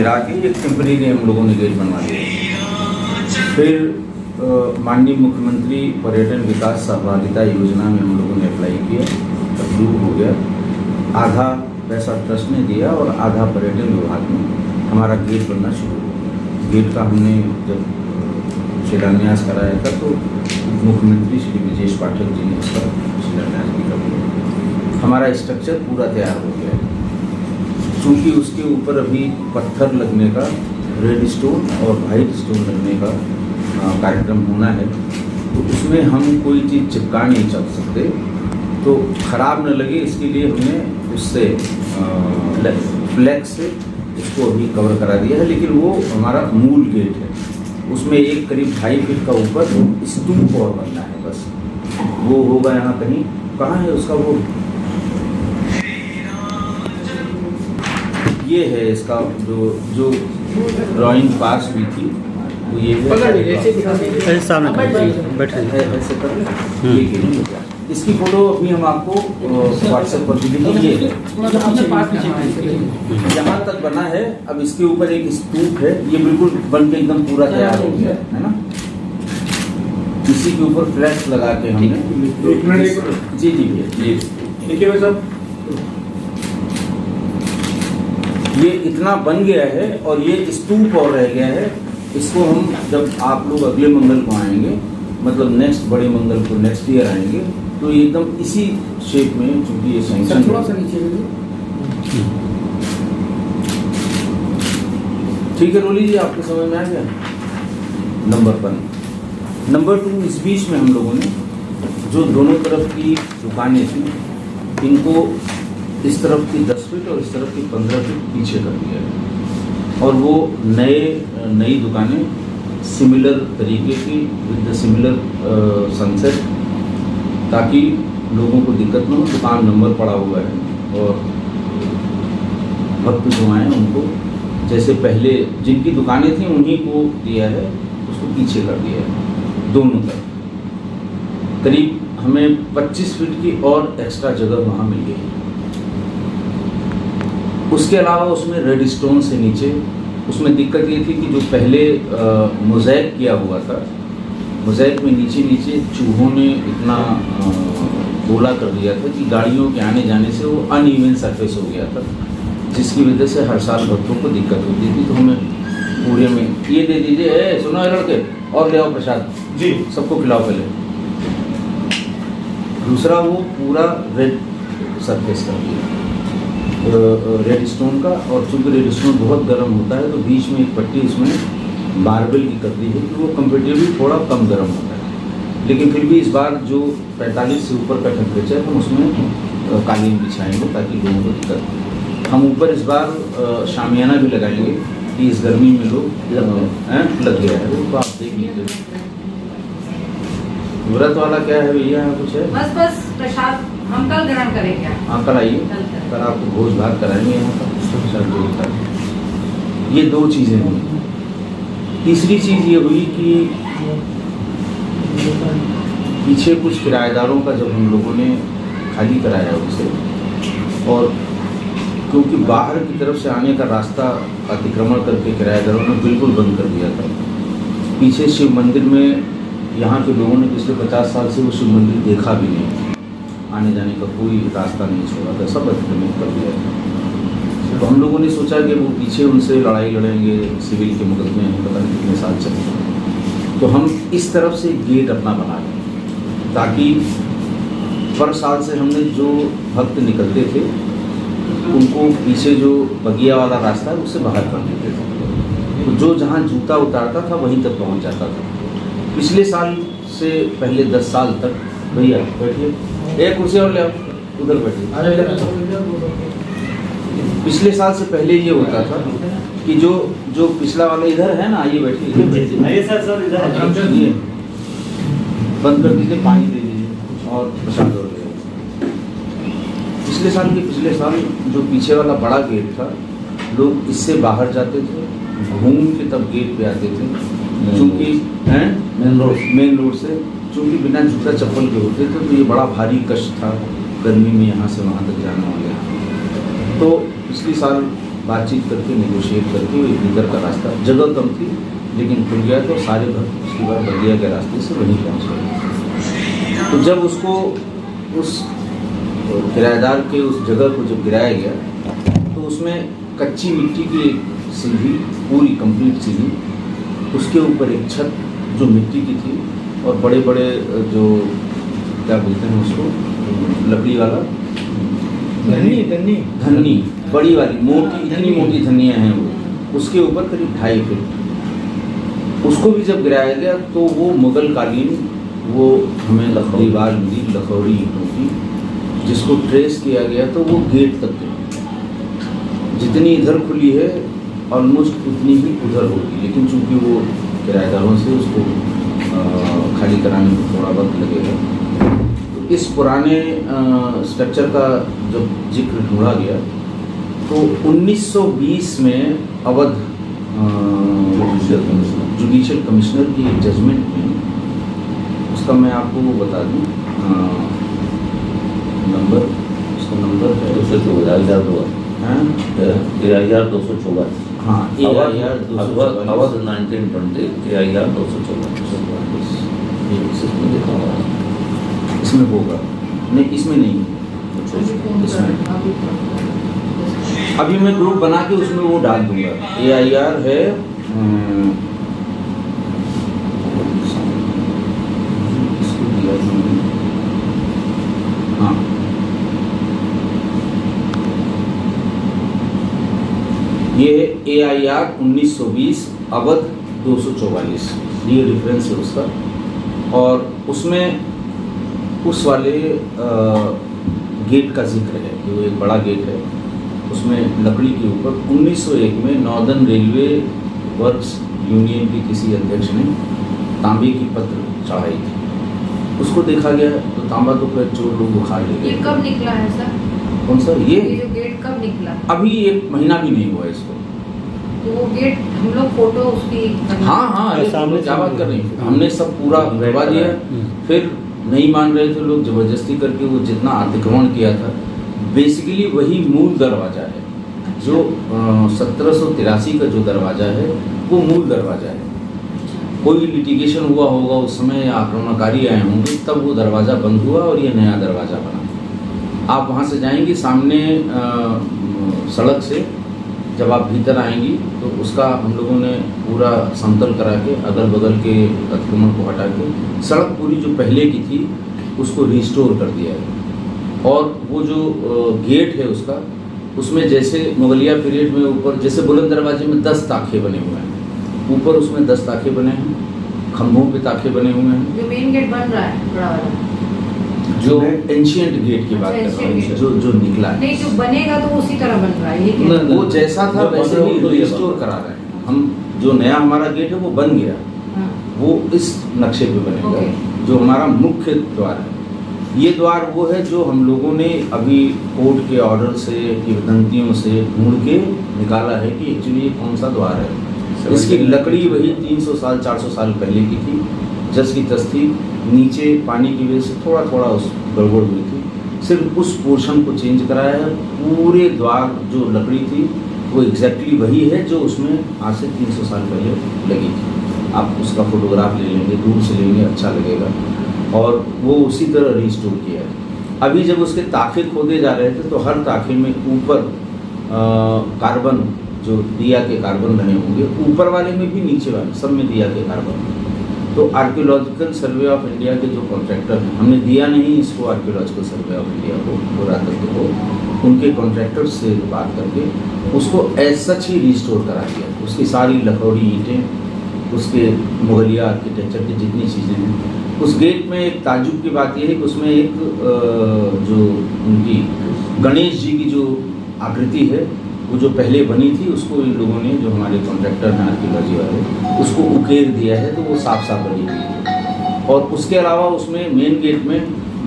गिरा के एक टेम्परेरी हम लोगों ने गेट बनवा दिया। फिर माननीय मुख्यमंत्री पर्यटन विकास सहभागिता योजना में हम लोगों ने अप्लाई किया, अप्रूव हो गया। आधा पैसा ट्रस्ट ने दिया और आधा पर्यटन विभाग में हमारा गेट बनना शुरू हो गया। गेट का हमने जब शिलान्यास कराया था तो मुख्यमंत्री श्री ब्रजेश पाठक जी ने इसका शिलान्यास भी कर दिया। हमारा स्ट्रक्चर पूरा तैयार हो गया है। चूँकि उसके ऊपर अभी पत्थर लगने का, रेड स्टोन और वाइट स्टोन लगने का कार्यक्रम होना है, तो उसमें हम कोई चीज़ चिपका नहीं चल सकते, तो ख़राब न लगे इसके लिए हमने उससे फ्लैक्स से इसको अभी कवर करा दिया है। लेकिन वो हमारा मूल गेट है, उसमें एक करीब 2.5 फीट का ऊपर स्तूप और बनना है, बस वो होगा। यहाँ कहीं कहाँ है उसका वो, ये है इसका जो ड्राइंग पास हुई थी वो ये है। सामने ऐसे कर इसकी फोटो अभी हम आपको व्हाट्सएप पर दिखेंगे। यहाँ तक बना है, अब इसके ऊपर एक स्तूप है, ये बिल्कुल बन के एकदम पूरा तैयार हो गया है ना। इसी के ऊपर फ्लैश लगा के हमने जी देखिए सब ये इतना बन गया है और ये स्तूप और रह गया है। इसको हम जब आप लोग अगले मंगल को आएंगे, मतलब नेक्स्ट बड़े मंगल को नेक्स्ट ईयर आएंगे, तो ये एकदम इसी शेप में, चूंकि ये सैंक्शन थोड़ा सा नीचे ठीक है। रोली जी आपको समझ में आ गया। नंबर 1। नंबर 2, इस बीच में हम लोगों ने जो दोनों तरफ की दुकानें थी, इनको इस तरफ की 10 फीट और इस तरफ की 15 फीट पीछे कर दिया है। और वो नई दुकानें सिमिलर तरीके की विद द सिमिलर सनसेट, ताकि लोगों को दिक्कत न हो। दुकान नंबर पड़ा हुआ है और भक्त जो आए उनको जैसे पहले जिनकी दुकानें थी उन्हीं को दिया है, उसको पीछे कर दिया है दोनों तरफ। करीब हमें 25 फीट की और एक्स्ट्रा जगह वहाँ मिल गई। उसके अलावा उसमें रेड स्टोन से नीचे, उसमें दिक्कत ये थी कि जो पहले मोज़ैक किया हुआ था, मोज़ैक में नीचे चूहों ने इतना गोला कर दिया था कि गाड़ियों के आने जाने से वो अनइवन सरफेस हो गया था, जिसकी वजह से हर साल भक्तों को दिक्कत होती थी। तो हमें पूरे में ये दे दीजिए, सुनो ये लड़के, और ले आओ प्रसाद जी, सबको खिलाओ पहले। दूसरा वो पूरा रेड सरफेस कर दिया, रेड स्टोन का। और चूँकि रेड स्टोन बहुत गर्म होता है तो बीच में एक पट्टी उसमें मार्बल की कर दी है कि वो कंपेरेटिवली थोड़ा कम गर्म होता है। लेकिन फिर भी इस बार जो 45 से ऊपर का टेम्परेचर, हम उसमें कालीन बिछाएंगे ताकि लोगों को दिक्कत। हम ऊपर इस बार शामियाना भी लगाएंगे कि इस गर्मी में लोग लग गया है। तो आप देख लीजिए व्रत वाला क्या है भैया, कुछ है? बस प्रसाद हम कल ग्रहण करेंगे। हाँ कल आइए, कल आपको भोज भात कराएंगे यहाँ पर। ये 2 चीज़ें हुई। तीसरी चीज़ ये हुई कि पीछे कुछ किराएदारों का जब हम लोगों ने खाली कराया उसे, और क्योंकि बाहर की तरफ से आने का रास्ता अतिक्रमण करके किराएदारों ने बिल्कुल बंद कर दिया था। पीछे शिव मंदिर में यहाँ के लोगों ने पिछले 50 साल से वो शिव मंदिर देखा भी नहीं, आने जाने का कोई रास्ता नहीं छोड़ा था, सब अतिक्रमित कर दिया था। तो हम लोगों ने सोचा कि वो पीछे उनसे लड़ाई लड़ेंगे, सिविल के मुकदमे हैं, पता नहीं कितने साल चलेंगे। तो हम इस तरफ से गेट अपना बना लें, ताकि पर साल से हमने जो भक्त निकलते थे उनको पीछे जो बगिया वाला रास्ता है उससे बाहर कर देते थे, तो जो जहाँ जूता उतारता था वहीं तक पहुँच जाता था। पिछले साल से पहले 10 साल तक, भैया बैठिए, एक कुर्सी और ले आओ, उधर बैठिए। पिछले साल से पहले ये होता था कि जो पिछला वाला इधर है ना, ये बैठिए, सर इधर ये बंद कर दीजिए, पानी दे दीजिए और प्रसाद और ले आओ। पिछले साल जो पीछे वाला बड़ा गेट था, लोग इससे बाहर जाते थे, घूम के तब गेट पे आते थे, चूँकि मेन रोड से, चूँकि बिना जूता चप्पल के होते थे, तो ये बड़ा भारी कष्ट था गर्मी में यहाँ से वहाँ तक जाना हो गया। तो पिछले साल बातचीत करके नेगोशिएट करके वो भीतर का रास्ता, जगह कम थी लेकिन खुल गया, तो सारे घर उसके बाद बल्दिया के रास्ते से वहीं पहुँच गए। तो जब उसको उस किराएदार के उस जगह को जब गिराया गया तो उसमें कच्ची मिट्टी की एक सीढ़ी, पूरी कंप्लीट सीढ़ी, उसके ऊपर एक छत जो मिट्टी की थी, और बड़े बड़े जो क्या बोलते हैं उसको, लकड़ी वाला धन्नी बड़ी वाली मोटी, इतनी मोटी धनिया हैं वो, उसके ऊपर करीब 2.5 फीट। उसको भी जब गिराया गया तो वो मुगल कालीन, वो हमें दीवार मिली लखौड़ी ईंटों की, जिसको ट्रेस किया गया तो वो गेट तक गई। जितनी इधर खुली है ऑलमोस्ट उतनी ही उधर होगी, लेकिन चूंकि वो किराएदारों से उसको खाली कराने में थोड़ा वक्त लगेगा। तो इस पुराने स्ट्रक्चर का जब जिक्र ढूंढा गया तो 1920 में अवध जुडिशियल कमिश्नर की एक जजमेंट में, उसका मैं आपको वो बता दूँ नंबर, उसका नंबर है 2,224 हाँ AIR 224। हाँ AIR अवध 1920 AIR 224 इसमें होगा, नहीं इसमें नहीं, अभी मैं ग्रुप बना के उसमें वो डाल दूंगा। AIR है हाँ ये AIR 1920 अवध 244, ये रेफरेंस है उसका। और उसमें उस वाले गेट का जिक्र है, जो एक बड़ा गेट है, उसमें लकड़ी के ऊपर 1901 में नॉर्दर्न रेलवे वर्क्स यूनियन के किसी अध्यक्ष ने तांबे की पत्र चढ़ाई थी। उसको देखा गया तो तांबा तो फिर चोर लोग उखाड़ ले गए। ये कब निकला है सर? कौन सा? ये जो गेट कब निकला? अभी 1 महीना भी नहीं हुआ इसको। तो वो गेट हम लोग फोटो उसकी हाँ ये सामने क्या बात कर रही हैं, हमने सब पूरा करवा दिया। फिर नहीं मान रहे थे लोग, जबरदस्ती करके वो जितना अतिक्रमण किया था, बेसिकली वही मूल दरवाज़ा है जो 1783 का जो दरवाज़ा है वो मूल दरवाज़ा है। कोई लिटिगेशन हुआ होगा उस समय या आक्रमणकारी आए होंगे, तब वो दरवाज़ा बंद हुआ और ये नया दरवाज़ा बना। आप वहाँ से जाएंगे सामने सड़क से, जब आप भीतर आएंगी तो उसका हम लोगों ने पूरा समतल करा के अगल बगल के अतिक्रमण को हटा के सड़क पूरी जो पहले की थी उसको रिस्टोर कर दिया है। और वो जो गेट है उसका, उसमें जैसे मुगलिया पीरियड में ऊपर जैसे बुलंद दरवाजे में 10 ताखे बने हुए हैं, ऊपर उसमें 10 ताखे बने हैं, खंभों पे ताखे बने हुए हैं। जो मेन गेट बन रहा है बड़ा वाला, जो एंशिएंट गेट की बात कर रहा हूँ, जो निकला है, नहीं जो बनेगा तो उसी तरह बन रहा है ये वो जैसा था वैसे ही रिस्टोर करा रहे हैं हम। जो नया हमारा गेट है वो बन गया, वो इस नक्शे पे बनेगा। जो हमारा मुख्य द्वार है, ये द्वार वो है जो हम लोगों ने अभी कोर्ट के ऑर्डर से, किंवदंतियों से ढूंढ के निकाला है कि एक्चुअली ये कौन सा द्वार है। इसकी लकड़ी वही 300 साल 400 साल पहले की थी, जस की तस थी। नीचे पानी की वजह से थोड़ा थोड़ा उस गड़बड़ हुई थी, सिर्फ उस पोर्शन को चेंज कराया है। पूरे द्वार जो लकड़ी थी वो एग्जैक्टली वही है जो उसमें आज से 300 साल पहले लगी थी। आप उसका फोटोग्राफ ले लेंगे, दूर से लेंगे, अच्छा लगेगा। और वो उसी तरह रिस्टोर किया है। अभी जब उसके ताखे खोदे जा रहे थे तो हर ताखे में ऊपर कार्बन, जो दिया के कार्बन बने होंगे, ऊपर वाले में भी नीचे वाले सब में दिया के कार्बन। तो आर्कियोलॉजिकल सर्वे ऑफ इंडिया के जो कॉन्ट्रैक्टर हैं, हमने दिया नहीं इसको आर्कियोलॉजिकल सर्वे ऑफ इंडिया को, पुरातत्व को, उनके कॉन्ट्रैक्टर से बात करके उसको एज सच ही रिस्टोर करा दिया। उसकी सारी लकड़ी ईंटें, उसके मुगलिया आर्किटेक्चर की जितनी चीज़ें हैं। उस गेट में एक ताजुब की बात यह है कि उसमें एक जो उनकी गणेश जी की जो आकृति है वो जो पहले बनी थी, उसको इन लोगों ने, जो हमारे कॉन्ट्रैक्टर हैं आर्कियोलॉजी वाले, उसको उकेर दिया है, तो वो साफ साफ बनी हुई है। और उसके अलावा उसमें मेन गेट में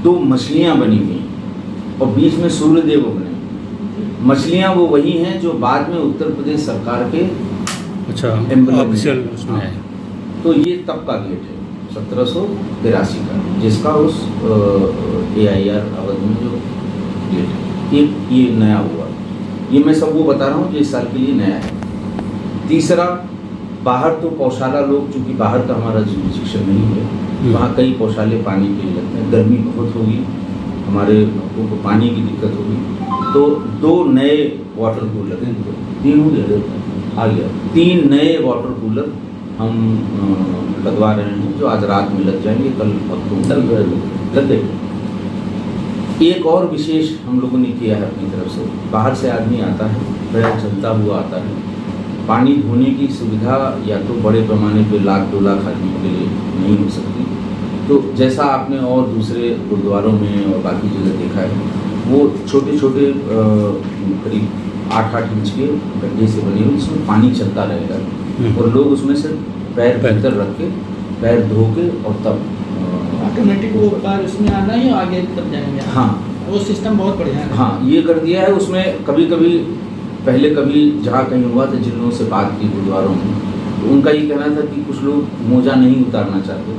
2 मछलियाँ बनी हुई हैं और बीच में सूर्यदेव बने। मछलियाँ वो वही हैं जो बाद में उत्तर प्रदेश सरकार के ऑफिशियल उसमें है। तो ये तब का गेट है 1783 का, जिसका उस AIR अवध में जो गेट है, ये नया हुआ। ये मैं सब वो बता रहा हूँ जो इस साल के लिए नया है। तीसरा, बाहर तो पौशाला लोग, चूँकि बाहर का हमारा जुरिडिक्शन नहीं है, वहाँ कई पौशाले पानी के लिए लगते हैं, गर्मी बहुत होगी, हमारे लोगों को पानी की दिक्कत होगी, तो 2 नए वाटर कूलर, 3 हो गए, आ गया, 3 नए वाटर कूलर हम लगवा रहे हैं, जो आज रात में लग जाएंगे, कल लग गए। एक और विशेष हम लोगों ने किया है अपनी तरफ से, बाहर से आदमी आता है, पैर चलता हुआ आता है, पानी धोने की सुविधा या तो बड़े पैमाने पे 1 लाख 2 लाख आदमियों के लिए नहीं हो सकती, तो जैसा आपने और दूसरे गुरुद्वारों में और बाकी जगह देखा है, वो छोटे छोटे करीब 8-8 इंच के गड्ढे से बने हुए, जिसमें पानी चलता रहेगा और लोग उसमें से पैर भीतर रख के पैर धो के और तब ऑटोमेटिक वो कार उसमें आना ही आगे तब जाएंगे। हाँ, वो सिस्टम बहुत बढ़िया है। हाँ, ये कर दिया है। उसमें कभी कभी पहले कभी जहाँ कहीं हुआ था, जिन लोगों से बात की गुरुद्वारों में, तो उनका ये कहना था कि कुछ लोग मोजा नहीं उतारना चाहते,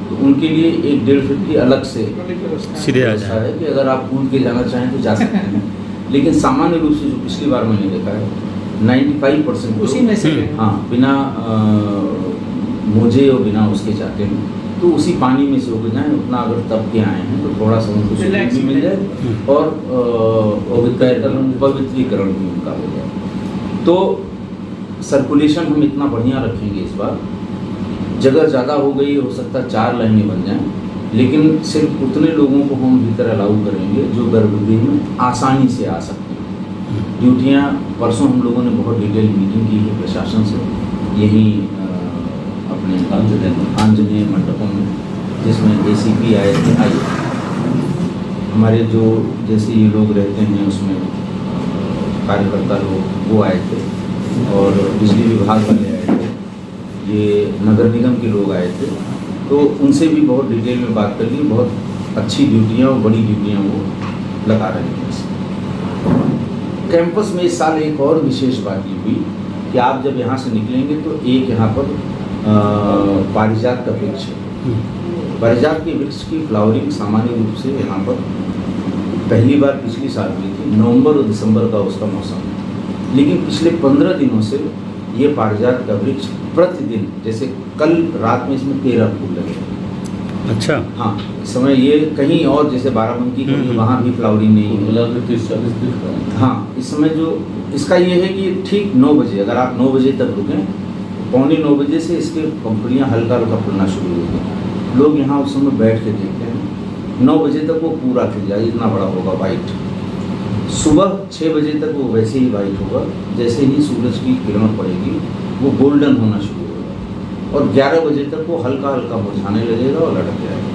तो उनके लिए 1-1.5 फीट की अलग से सीधे आ व्यवस्था जाए है कि अगर आप कूद के जाना चाहें तो जा सकते हैं। लेकिन सामान्य रूप से जो पिछली बार मैंने देखा है, 95% उसी में से हाँ, बिना मोजे और बिना उसके जाते हैं, तो उसी पानी में से होकर जाएँ, उतना अगर तब के आए हैं तो थोड़ा सा उनको सुकून भी मिल जाए और पवित्रीकरण भी उनका हो जाए। तो सर्कुलेशन हम इतना बढ़िया रखेंगे इस बार, जगह ज़्यादा हो गई, हो सकता है 4 लाइनें बन जाएं, लेकिन सिर्फ उतने लोगों को हम भीतर अलाउ करेंगे जो गर्भगृह में आसानी से आ सकते हैं। ड्यूटियाँ, परसों हम लोगों ने बहुत डिटेल मीटिंग की है प्रशासन से, यही अपने आंजनेय मंडपम में, जिसमें ACP आए थे, हमारे जो जैसे ये लोग रहते हैं उसमें कार्यकर्ता लोग वो आए थे, और बिजली विभाग वाले आए थे, ये नगर निगम के लोग आए थे, तो उनसे भी बहुत डिटेल में बात कर ली। बहुत अच्छी ड्यूटियाँ और बड़ी ड्यूटियाँ वो लगा रहे हैं। कैंपस में इस साल एक और विशेष बात ये हुई कि आप जब यहाँ से निकलेंगे तो एक यहाँ पर पारिजात का वृक्ष है। पारिजात के वृक्ष की फ्लावरिंग सामान्य रूप से यहाँ पर पहली बार पिछली साल हुई थी, नवंबर और दिसंबर का उसका मौसम है, लेकिन पिछले 15 दिनों से ये पारिजात का वृक्ष प्रतिदिन, जैसे कल रात में इसमें 13 फूल लगे। अच्छा। हाँ, इस समय ये कहीं और जैसे बाराबंकी कहीं वहाँ भी फ्लावरिंग नहीं है। 30-40 दिन। हाँ, इस समय जो इसका ये है कि ठीक 9 बजे, अगर आप 9 बजे तक रुकें, 8:45 बजे से इसके पंखुड़ियाँ हल्का हल्का फूलना शुरू होती हैं। लोग यहाँ उस समय बैठ के देखते हैं, 9 बजे तक वो पूरा खिल जाए, इतना बड़ा होगा वाइट। सुबह 6 बजे तक वो वैसे ही वाइट होगा, जैसे ही सूरज की किरण पड़ेगी वो गोल्डन होना शुरू होगा, और 11 बजे तक वो हल्का हल्का मुरझाने लगेगा और लटक जाएगा।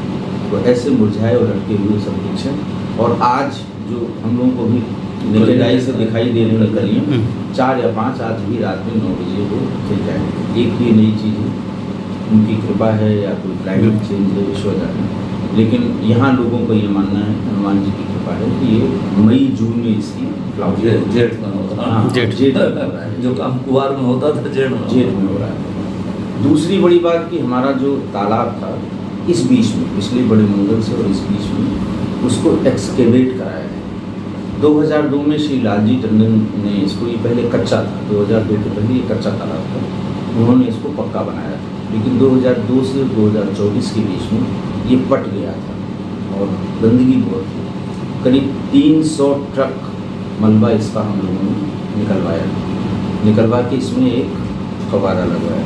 तो ऐसे मुरझाए और लटके हुए सब वृक्ष हैं। और आज जो हम लोगों को भी नेकेड आई से दिखाई देने लग रही हैं, 4 या 5 आज भी रात में 9 बजे वो खिल जाएंगे। एक ये नई चीज़ है, उनकी कृपा है या कोई क्लाइमेट चेंज है, विश्व जाने, लेकिन यहाँ लोगों को ये मानना है, हनुमान जी की कृपा है कि ये मई-जून में इसकी फ्लावरिंग जेठ में होता है। हाँ, जेठ में हो रहा है, जो काम कुवार में होता था जेठ में हो रहा है। दूसरी बड़ी बात कि हमारा जो तालाब था इस बीच में, पिछले बड़े मंगल से और इस बीच में उसको एक्सकेवेट कराया है। 2002 में श्री लालजी टंडन ने इसको, ये पहले कच्चा था, 2002 के पहले ये कच्चा तालाब था, उन्होंने इसको पक्का बनाया था, लेकिन 2002 से 2024 के बीच में ये पट गया था और गंदगी बहुत थी। करीब 300 ट्रक मलबा इसका हम लोगों ने निकलवा के इसमें एक फव्वारा लगवाया।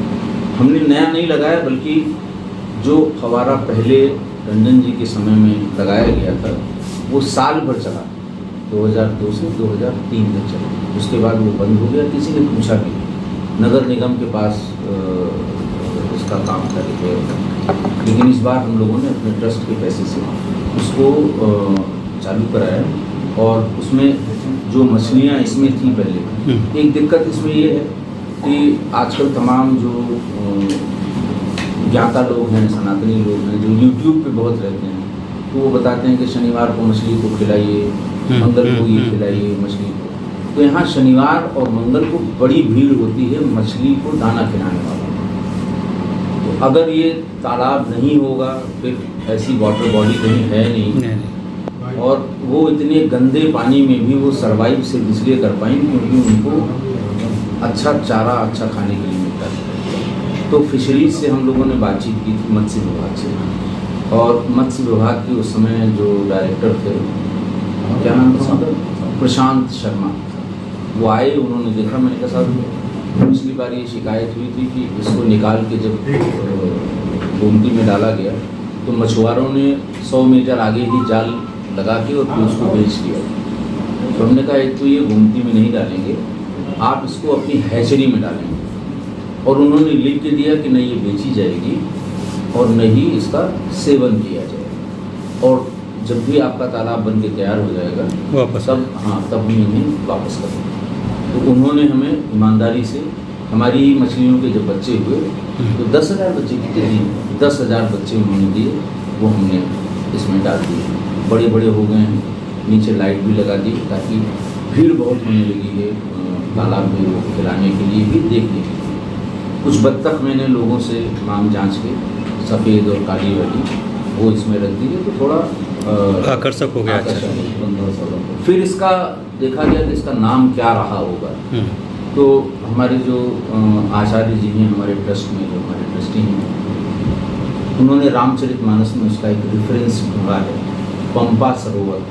हमने नया नहीं लगाया, बल्कि जो फव्वारा पहले टंडन जी के समय में लगाया गया था वो साल भर चला, 2002 से 2003 तक चला। उसके बाद वो बंद हो गया, किसी ने पूछा भी, नगर निगम के पास उसका काम था रिपेयर, लेकिन इस बार हम लोगों ने अपने ट्रस्ट के पैसे से उसको चालू कराया। और उसमें जो मछलियाँ इसमें थी पहले, एक दिक्कत इसमें ये है कि आजकल तमाम जो ज्ञाता लोग हैं, सनातनी लोग हैं, जो YouTube पे बहुत रहते हैं, तो वो बताते हैं कि शनिवार को मछली को खिलाइए, मंगल को ये खिलाइए मछली को। तो यहाँ शनिवार और मंगल को बड़ी भीड़ होती है मछली को दाना खिलाने वाला। तो अगर ये तालाब नहीं होगा, फिर ऐसी वाटर बॉडी कहीं है नहीं, और वो इतने गंदे पानी में भी वो सर्वाइव सिर्फ इसलिए कर पाएँ क्योंकि उनको अच्छा चारा अच्छा खाने के लिए मिलता है। तो फिशरीज से हम लोगों ने बातचीत की थी मत्स्य विभाग से, और मत्स्य विभाग के उस समय जो डायरेक्टर थे, क्या नाम था उनका, प्रशांत शर्मा, वो आए। उन्होंने देखा, मैंने कहा साहब पिछली बार ये शिकायत हुई थी कि इसको निकाल के जब गोमती में डाला गया तो मछुआरों ने 100 मीटर आगे ही जाल लगा के और फिर उसको बेच दिया। तो हमने कहा एक तो ये गोमती में नहीं डालेंगे, आप इसको अपनी हैचरी में डालेंगे। और उन्होंने लिख के दिया कि नहीं ये बेची जाएगी और नहीं इसका सेवन किया जाएगा, और जब भी आपका तालाब बन के तैयार हो जाएगा वापस तब तब हम इन्हें वापस करेंगे। तो उन्होंने हमें ईमानदारी से, हमारी मछलियों के जब बच्चे हुए तो 10,000 बच्चे कितने दिए, 10,000 बच्चे उन्होंने दिए, वो हमने इसमें डाल दिए। बड़े बड़े हो गए हैं, नीचे लाइट भी लगा दी ताकि भीड़ बहुत होने लगी है तालाब में वो खिलाने के लिए भी, देखने के लिए। कुछ बत्तख मैंने लोगों से मांग जांच के, सफ़ेद और काली वाली, वो इसमें रख दी है तो थोड़ा आकर्षक हो गया। आकर्षक हो गया। फिर इसका देखा गया कि इसका नाम क्या रहा होगा। तो हमारे जो आचार्य जी हैं हमारे ट्रस्ट में, जो हमारे ट्रस्टी हैं, उन्होंने रामचरितमानस में उसका एक रेफरेंस ढूंढा है, पंपा सरोवर,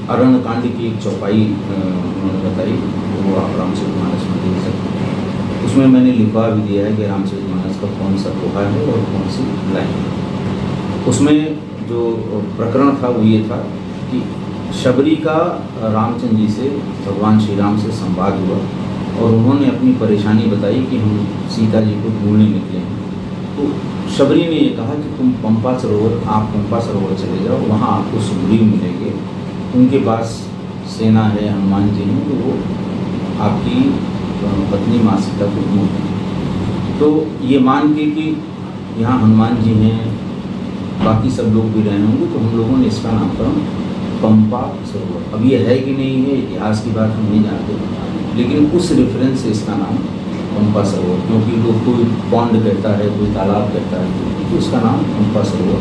अरण्य कांड की एक चौपाई उन्होंने बताई, वो आप रामचरितमानस में देख सकते हैं। उसमें मैंने लिखवा भी दिया है कि रामचरितमानस का कौन सा दोहा है और कौन सी लाइन है। उसमें जो प्रकरण था वो ये था कि शबरी का रामचंद्र जी से, भगवान श्री राम से संवाद हुआ और उन्होंने अपनी परेशानी बताई कि हम सीता जी को ढूंढने निकले हैं। तो शबरी ने ये कहा कि तुम पंपा सरोवर, आप पंपा सरोवर चले जाओ, वहाँ आपको सुग्रीव मिलेंगे, उनके पास सेना है, हनुमान जी हैं, तो वो आपकी पत्नी माँ सीता को ढूंढेंगे। तो ये मान के कि यहाँ हनुमान जी हैं, बाकी सब लोग भी रहे होंगे, तो हम लोगों ने इसका नामकरण पंपा सरोवर, अब ये है कि नहीं है इतिहास की बात हम नहीं जानते, लेकिन उस रेफरेंस से इसका नाम पंपा सरोवर, क्योंकि लोग कोई पॉन्ड कहता है, कोई तालाब कहता है, तो इसका नाम पंपा सरोवर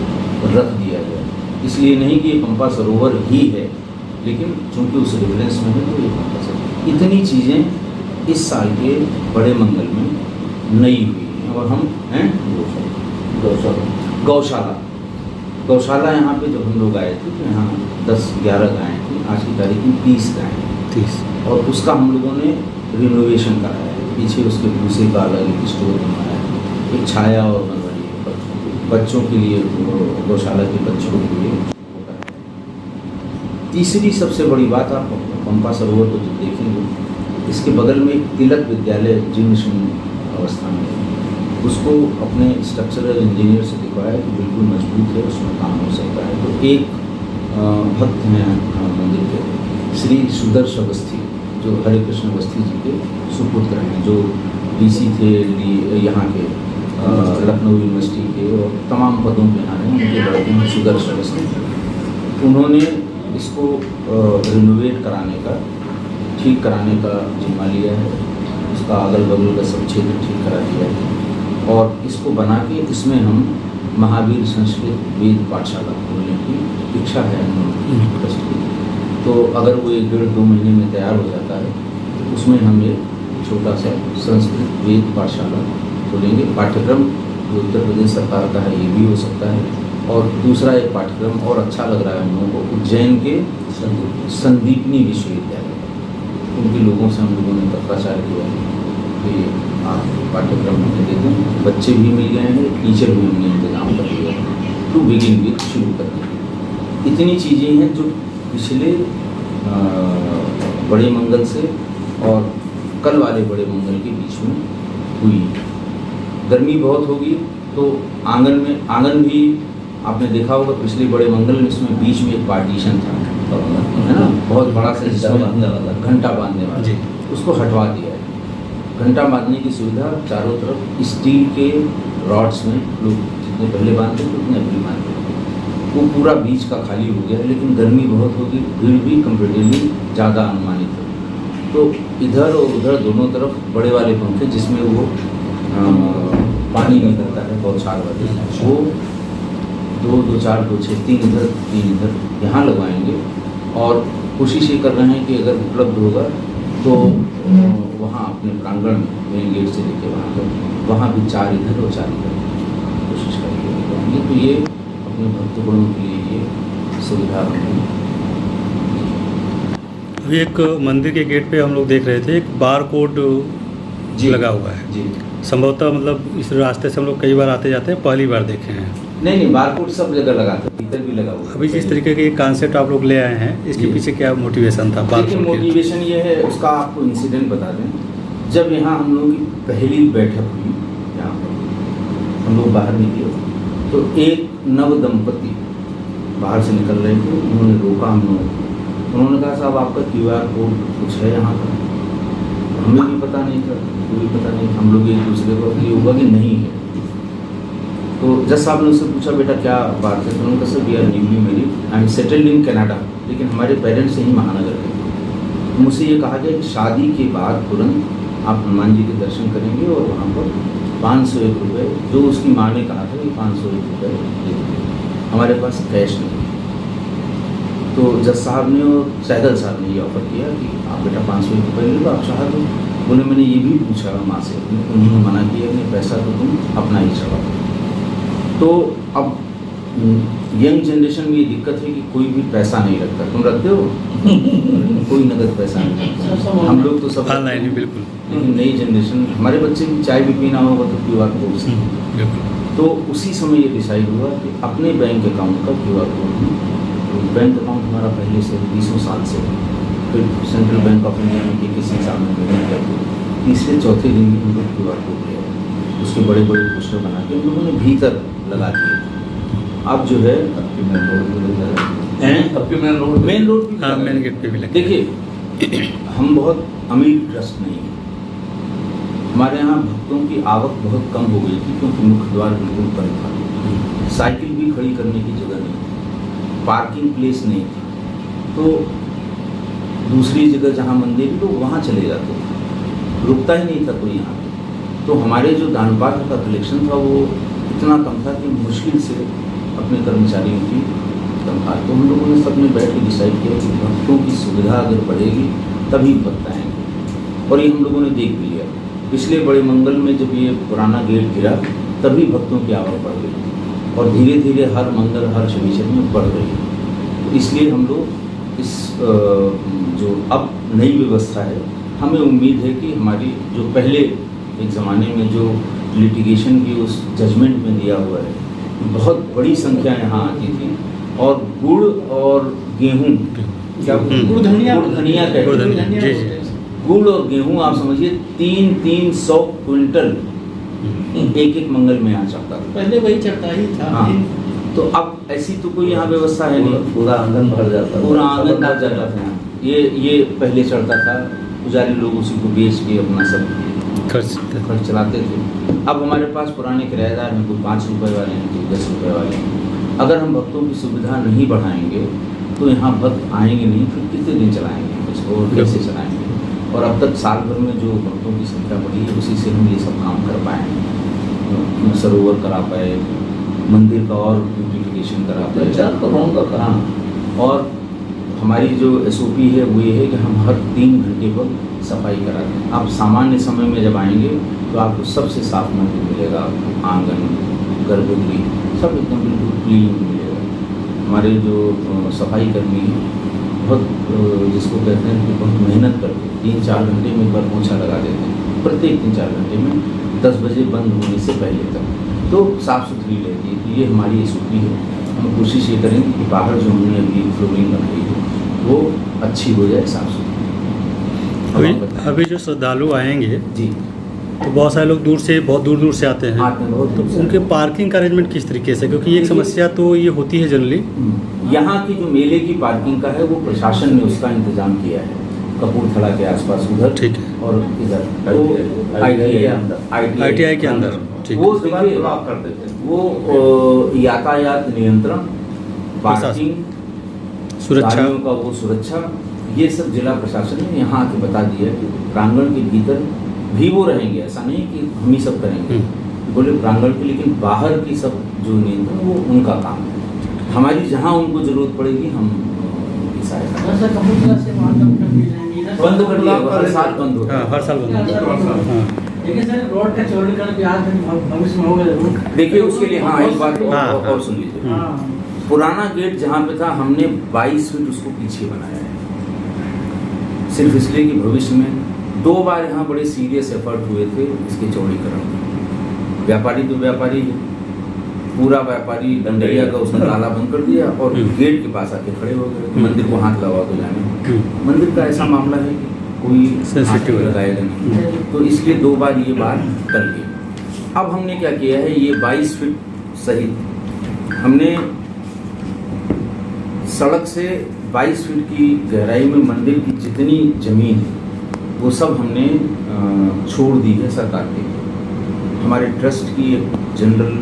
रख दिया गया। इसलिए नहीं कि ये पंपा सरोवर ही है, लेकिन चूँकि उस रेफरेंस में है तो ये पंपा सरोवर। इतनी चीज़ें इस साल के बड़े मंगल में नई हुई हैं। और हम हैं गौशाला यहाँ पे जब हम लोग आए थे तो यहाँ 10-11 गायें थी, आज की तारीख में 30 गायें, 30, और उसका हम लोगों ने रिनोवेशन कराया है। पीछे उसके भूसे का अलग एक स्टोर बनाया है, एक छाया और बनवाई है बच्चों के लिए, गौशाला के बच्चों के लिए। तीसरी सबसे बड़ी बात, आप पंपा सरोवर को जब देखेंगे, इसके बगल में एक तिलक विद्यालय जीर्ण शीर्ण अवस्था में है, उसको अपने स्ट्रक्चरल इंजीनियर से दिखवाया कि बिल्कुल मजबूत है, उसमें काम हो सकता है। तो एक भक्त हैं मंदिर के, श्री सुदर्शन अवस्थी, जो हरे कृष्ण अवस्थी जी के सुपुत्र हैं, जो DC थे यहाँ के, लखनऊ यूनिवर्सिटी के, और तमाम पदों पे यहाँ हैं, उनके लड़के हैं सुदर्शन अवस्थी। उन्होंने इसको रिनोवेट कराने का, ठीक कराने का जिम्मा लिया है, उसका अगल बगल का सब क्षेत्र ठीक करा दिया है, और इसको बना के इसमें हम महावीर संस्कृत वेद पाठशाला खोलने की इच्छा है ट्रस्ट की। तो अगर वो 1-1.5-2 महीने में तैयार हो जाता है तो उसमें हम एक छोटा सा संस्कृत वेद पाठशाला खोलेंगे। पाठ्यक्रम जो उत्तर प्रदेश सरकार का है ये भी हो सकता है, और दूसरा एक पाठ्यक्रम और अच्छा लग रहा है हम लोगों को, उज्जैन के संदीपनी विश्वविद्यालय, उनके लोगों से हम लोगों ने पत्राचार किया कि आप पाठ्यक्रम हमें दे दें। बच्चे भी मिल गए हैं, टीचर भी हमने इंतजाम कर दिया है, टू बिगिन विथ, शुरू कर दिया। इतनी चीज़ें हैं जो पिछले बड़े मंगल से और कल वाले बड़े मंगल के बीच में हुई। गर्मी बहुत होगी तो आंगन भी आपने देखा होगा, पिछले बड़े मंगल में इसमें बीच में एक पार्टीशन था, है ना, बहुत बड़ा सा, घंटा बांधने वाला, उसको हटवा दिया है। घंटा बांधने की सुविधा चारों तरफ स्टील के रॉड्स में लोग जितने पहले बांधते थे उतने अभी बांधते, वो पूरा बीच का खाली हो गया। लेकिन गर्मी बहुत होगी, भीड़ भी कंपेरेटिवली ज़्यादा अनुमानित है, तो इधर और उधर दोनों तरफ बड़े वाले पंखे जिसमें वो पानी निकलता है बौछार वाले, वो 2, 2, 4, 2, 6, 3 इधर 3 इधर यहाँ लगवाएंगे। और कोशिश ये कर रहे हैं कि अगर उपलब्ध होगा तो वहाँ अपने प्रांगण में मेन गेट से लेके वहाँ भी 4 इधर और 4 इधर कोशिश करके लगवाएंगे। तो ये अपने भक्तगणों के लिए ये सुविधा बनेगी। अभी एक मंदिर के गेट पे हम लोग देख रहे थे, एक बार कोड लगा हुआ है। जी, संभवतः मतलब इस रास्ते से हम लोग कई बार आते जाते हैं, पहली बार देखे हैं। नहीं, बारकोड सब जगह लगा था, भीतर भी लगा हुआ। अभी जिस तरीके के कॉन्सेप्ट आप लोग ले आए हैं, इसके जी। पीछे क्या मोटिवेशन था? देखिए, मोटिवेशन ये है, उसका आपको इंसिडेंट बता दें। जब यहाँ हम लोगों की पहली बैठक हुई, यहाँ पर हम लोग बाहर निकले तो एक नव दंपति बाहर से निकल रहे थे। उन्होंने रोका हम लोगों को। उन्होंने कहा, साहब आपका QR कोड कुछ है यहाँ पर? हमें भी पता नहीं था, कोई पता नहीं। हम लोग एक दूसरे को ये हुआ कि नहीं है। तो जज साहब ने उससे पूछा, बेटा क्या बात है? तो उन्होंने कहा, sir we are newly married, I am settled in Canada, लेकिन हमारे पेरेंट्स यहीं महानगर के थे। मुझसे ये कहा गया कि शादी के बाद तुरंत आप हनुमान जी के दर्शन करेंगे और वहाँ पर 501 रुपये, जो उसकी माँ ने कहा था कि 501 रुपये दे देंगे, हमारे पास कैश नहीं। तो जज साहब ने और सैदल साहब ने ये ऑफ़र किया कि आप बेटा 501 रुपये ले लो, आप चाह दो। बोले मैंने ये भी पूछा माँ से, उन्होंने मना किया कि पैसा तो तुम अपना ही चढ़ाओ। तो अब यंग जनरेशन में ये दिक्कत है कि कोई भी पैसा नहीं रखता। तुम रखते हो? कोई नगद पैसा नहीं रखता। हम लोग तो सब ऑनलाइन ही, बिल्कुल। लेकिन नई जनरेशन, हमारे बच्चे भी चाय भी पीना होगा तो QR कोड से। बिल्कुल। तो उसी समय ये डिसाइड हुआ कि अपने बैंक अकाउंट का QR कोड भी, तो बैंक अकाउंट हमारा पहले से 20 साल से, फिर सेंट्रल बैंक ऑफ इंडिया में के किसी साल में पेमेंट करके तीसरे चौथे दिन भी हम लोग QR कोड ले आए। उसके बड़े बड़े पोस्टर बना के हम लोगों ने भीतर लगा दिए। अब जो है आपके मेन रोड पे लगा हैं? है, आपके मेन रोड मेन रोड भी हाँ, लगा मेन है। गेट पे भी लगे। देखिए, हम बहुत अमीर ट्रस्ट नहीं है। हमारे यहाँ भक्तों की आवक बहुत कम हो गई थी, क्योंकि मुख्य द्वार बिल्कुल बंद था। साइकिल भी खड़ी करने की जगह नहीं थी, पार्किंग प्लेस नहीं थी। तो दूसरी जगह जहाँ मंदिर तो वहाँ चले जाते थे, रुकता ही नहीं था कोई यहाँ पे। तो हमारे जो दान पात्र का कलेक्शन था वो इतना कम था कि मुश्किल से अपने कर्मचारियों की तनख्वाह। तो हम लोगों ने सबने बैठ के डिसाइड किया कि भक्तों की सुविधा अगर बढ़ेगी तभी भक्त आएंगे, और ये हम लोगों ने देख भी लिया। पिछले बड़े मंगल में जब ये पुराना गेट गिरा तभी भक्तों की आवक बढ़ गई, और धीरे धीरे हर मंगल हर शनिचर में बढ़ रही है। तो इसलिए हम लोग इस जो अब नई व्यवस्था है, हमें उम्मीद है कि हमारी जो पहले एक ज़माने में जो लिटिगेशन की उस जजमेंट में दिया हुआ है, बहुत बड़ी संख्या यहाँ आती थी। और गुड़ और गेहूँ, क्या गुड़ धनिया कहते गुड़ हैं। धनिया, जी, जी। गुड़ और गेहूँ आप समझिए 300 क्विंटल एक एक मंगल में आ जाता था। पहले वही चढ़ता ही था। हाँ, तो अब ऐसी तो कोई यहाँ व्यवस्था है नहीं। पूरा आंगन भर जाता, पूरा आंगन भर जाता था। ये पहले चढ़ता था, पुजारी लोग उसी को बेच के अपना सब खर्च चलाते थे। अब हमारे पास पुराने किराएदार हैं, कोई 5 रुपये वाले हैं, कोई 10 रुपये वाले हैं। अगर हम भक्तों की सुविधा नहीं बढ़ाएंगे तो यहाँ भक्त आएंगे नहीं, फिर कितने दिन चलाएंगे इसको और कैसे चलाएंगे? और अब तक साल भर में जो भक्तों की संख्या बढ़ी है, उसी से हम ये सब काम कर पाए, सरोवर करा पाए, मंदिर का और ब्यूटिफिकेशन करा पाए। 4 करोड़ का काम। हाँ, और हमारी जो SOP है वो ये है कि हम हर 3 घंटे पर सफाई कराते हैं। आप सामान्य समय में जब आएंगे तो आपको सबसे साफ मंदिर मिलेगा, आंगन, गर्भगृह सब एकदम बिल्कुल क्लीन मिलेगा। हमारे जो सफाई कर्मी हैं, बहुत जिसको कहते हैं कि बहुत मेहनत करके 3-4 घंटे में एक बार पोछा लगा देते हैं, प्रत्येक 3-4 घंटे में 10 बजे बंद होने से पहले तक, तो साफ़ सुथरी रहती है। तो ये हमारी SOP है। हम कोशिश ये करेंगे कि बाहर जो हमने अभी फ्लोरिंग बनाई है वो अच्छी हो जाए, साफ़ सुथरी। अभी जो श्रद्धालु आएंगे जी, तो बहुत सारे लोग बहुत दूर दूर से आते हैं, आते हैं, बहुत तो दूर से उनके पार्किंग का अरेंजमेंट किस तरीके से? क्योंकि एक समस्या तो ये होती है जनरली। यहाँ की जो मेले की पार्किंग का है वो प्रशासन ने उसका इंतजाम किया है, कपूरथला के आसपास उधर, ठीक है, और इधर ITI के अंदर, ठीक वो है। देखिए कर देते हैं। वो यातायात नियंत्रण, पार्किंग, सुरक्षा, गाड़ियों का वो सुरक्षा, ये सब जिला प्रशासन ने यहाँ आके बता दिया कि प्रांगण के भीतर भी वो रहेंगे, ऐसा नहीं कि हम ही सब करेंगे, बोले प्रांगण के, लेकिन बाहर की सब जो नियंत्रण वो उनका काम है। हमारी जहाँ उनको जरूरत पड़ेगी हम उनकी सहायता जैसे कपूरथला से वहाँ तक कर दी जाएंगी ना? बंद कर दिया, हर साल बंद होता हाँ है। हर साल बंद होता है। हाँ लेकिन सर रोड का चौड़ीकरण भी आज भविष्य में होगा जरूर। देखिए उसके लिए हाँ एक बात हाँ, और हाँ। सुन लीजिए। हाँ पुराना गेट जहाँ पे था हमने 22 फीट उसको पीछे बनाया है, सिर्फ इसलिए कि भविष्य में 2 बार यहाँ बड़े सीरियस एफर्ट हुए थे इसके चौड़ीकरण के। व्यापारी तो व्यापारी है, पूरा व्यापारी डंडरिया का उसने ताला बंद कर दिया और गेट के पास आके खड़े हो गए, मंदिर को हाथ लगा तो जाने। मंदिर का ऐसा मामला है कि कोई Sensitive हाथ है। लगाएगा नहीं, तो इसलिए 2 बार ये बात कर ली। अब हमने क्या किया है, ये 22 फीट सहित हमने सड़क से 22 फीट की गहराई में मंदिर की जितनी जमीन है वो सब हमने छोड़ दी है सरकार के लिए। हमारे ट्रस्ट की एक जनरल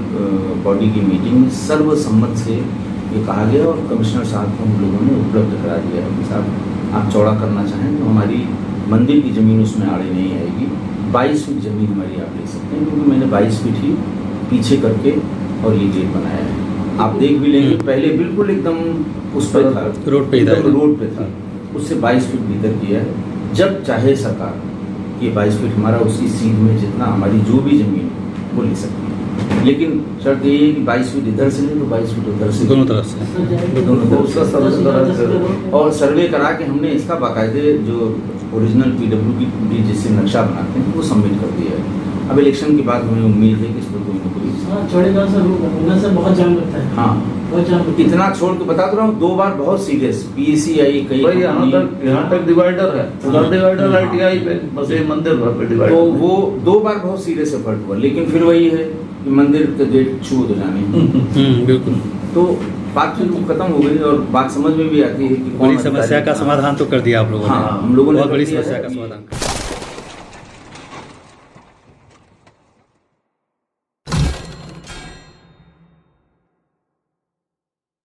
बॉडी की मीटिंग में सर्वसम्मत से ये कहा गया और कमिश्नर साहब को हम लोगों ने उपलब्ध करा दिया है कि साहब आप चौड़ा करना चाहें तो हमारी मंदिर की ज़मीन उसमें आड़े नहीं आएगी, 22 फीट ज़मीन हमारी आप ले सकते हैं, क्योंकि मैंने 22 फीट ही पीछे करके और ये गेट बनाया है। आप देख भी लेंगे पहले बिल्कुल एकदम उस पर था, रोड पे ही था। एकदम रोड पे था, उससे 22 फीट भीतर किया है। जब चाहे सरकार ये 22 फीट हमारा उसी सीध में जितना हमारी जो भी ज़मीन है वो ले सकती है, लेकिन शर्त ये है कि 22 फीट इधर से नहीं तो 22 फीट उधर से, दोनों तरफ से। दोनों तरफ उसका सर्वे करा और सर्वे करा के हमने इसका बाकायदे जो ओरिजिनल PWD जिससे नक्शा बनाते हैं वो सबमिट कर दिया है। अब इलेक्शन के बाद हमें उम्मीद है कि इस पर कोई ना कोई हाँ, चौड़ीकरण से होने से बहुत जाम लगता है। हाँ बहुत जाम लगता है। इतना छोड़ के बता तो रहा हूँ, 2 बार बहुत सीरियस PAC आई कई भाई यहाँ तक डिवाइडर है, उधर डिवाइडर है TI पे, बस ये मंदिर भर पे तो डिवाइडर। वो 2 बार बहुत सीरियस एफर्ट हुआ, लेकिन फिर वही है कि मंदिर का गेट छू तो जाने बिल्कुल। तो बात फिर खत्म हो गई और बात समझ में भी आती है कि कौन बड़ी समस्या का अधिकारी- समाधान तो कर दिया आप लोगों ने। हाँ, हम लोगों ने बहुत कर बड़ी दिया है। समस्या का समाधान।